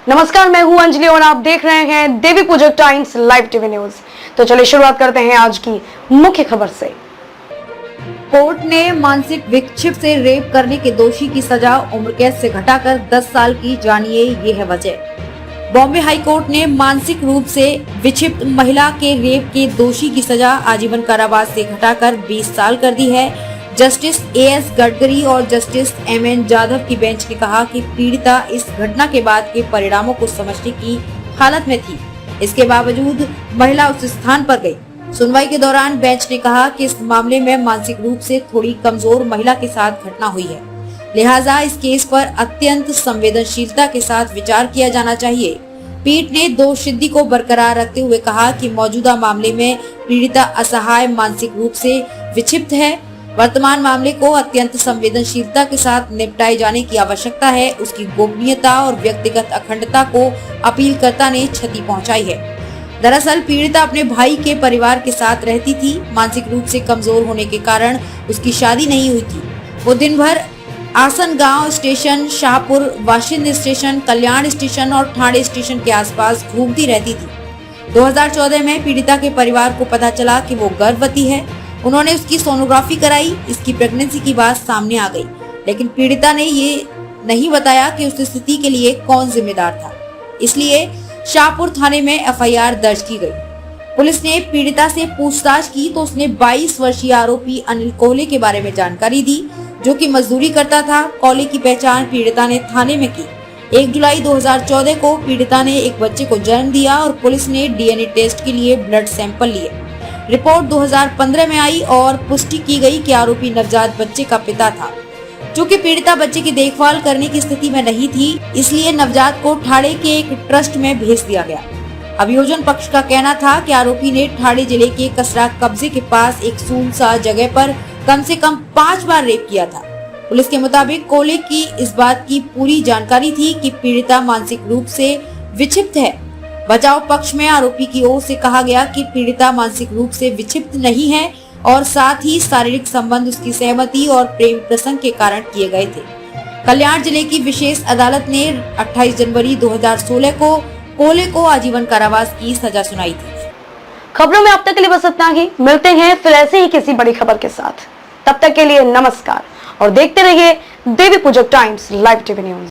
नमस्कार, मैं हूं अंजलि और आप देख रहे हैं देवी पूजक टाइम्स लाइव टीवी न्यूज। तो चलिए शुरुआत करते हैं आज की मुख्य खबर से। कोर्ट ने मानसिक विक्षिप्त से रेप करने के दोषी की सजा उम्र कैद से घटाकर 10 साल की, जानिए ये है वजह। बॉम्बे हाई कोर्ट ने मानसिक रूप से विक्षिप्त महिला के रेप के दोषी की सजा आजीवन कारावास से घटाकर 20 साल कर दी है। जस्टिस एएस गडकरी और जस्टिस एमएन जाधव की बेंच ने कहा कि पीड़िता इस घटना के बाद के परिणामों को समझने की हालत में थी। इसके बावजूद महिला उस स्थान पर गई। सुनवाई के दौरान बेंच ने कहा कि इस मामले में मानसिक रूप से थोड़ी कमजोर महिला के साथ घटना हुई है, लिहाजा इस केस पर अत्यंत संवेदनशीलता के साथ विचार किया जाना चाहिए। पीठ ने दोषसिद्धि को बरकरार रखते हुए कहा कि मौजूदा मामले में पीड़िता असहाय, मानसिक रूप से विक्षिप्त है। वर्तमान मामले को अत्यंत संवेदनशीलता के साथ निपटाए जाने की आवश्यकता है। उसकी गोपनीयता और व्यक्तिगत अखंडता को अपीलकर्ता ने क्षति पहुंचाई है। दरअसल पीड़िता अपने भाई के परिवार के साथ रहती थी। मानसिक रूप से कमजोर होने के कारण उसकी शादी नहीं हुई थी। वो दिन भर आसनगांव स्टेशन, शाहपुर वाशिंद स्टेशन, कल्याण स्टेशन और ठाणे स्टेशन के आसपास घूमती रहती थी। 2014 में पीड़िता के परिवार को पता चला कि वो गर्भवती है। उन्होंने उसकी सोनोग्राफी कराई। इसकी प्रेगनेंसी की बात सामने आ गई, लेकिन पीड़िता ने ये नहीं बताया कि उस स्थिति के लिए कौन जिम्मेदार था। इसलिए शाहपुर थाने में एफआईआर दर्ज की गई। पुलिस ने पीड़िता से पूछताछ की तो उसने 22 वर्षीय आरोपी अनिल कोहले के बारे में जानकारी दी, जो कि मजदूरी करता था। कोहले की पहचान पीड़िता ने थाने में की। 1 जुलाई 2014 को पीड़िता ने एक बच्चे को जन्म दिया और पुलिस ने डीएनए टेस्ट के लिए ब्लड सैंपल लिए। रिपोर्ट 2015 में आई और पुष्टि की गई कि आरोपी नवजात बच्चे का पिता था। चूंकि पीड़िता बच्चे की देखभाल करने की स्थिति में नहीं थी, इसलिए नवजात को ठाणे के एक ट्रस्ट में भेज दिया गया। अभियोजन पक्ष का कहना था कि आरोपी ने ठाणे जिले के कसरा कब्जे के पास एक सुनसान जगह पर कम से कम 5 बार रेप किया था। पुलिस के मुताबिक कोहले की इस बात की पूरी जानकारी थी कि पीड़िता मानसिक रूप से विक्षिप्त है। बचाव पक्ष में आरोपी की ओर से कहा गया कि पीड़िता मानसिक रूप से विक्षिप्त नहीं है और साथ ही शारीरिक संबंध उसकी सहमति और प्रेम प्रसंग के कारण किए गए थे। कल्याण जिले की विशेष अदालत ने 28 जनवरी 2016 को कोहले को आजीवन कारावास की सजा सुनाई थी। खबरों में अब तक के लिए बस इतना ही। मिलते हैं फिर ऐसे ही किसी बड़ी खबर के साथ। तब तक के लिए नमस्कार और देखते रहिए देवी पूजक टाइम्स लाइव टीवी न्यूज।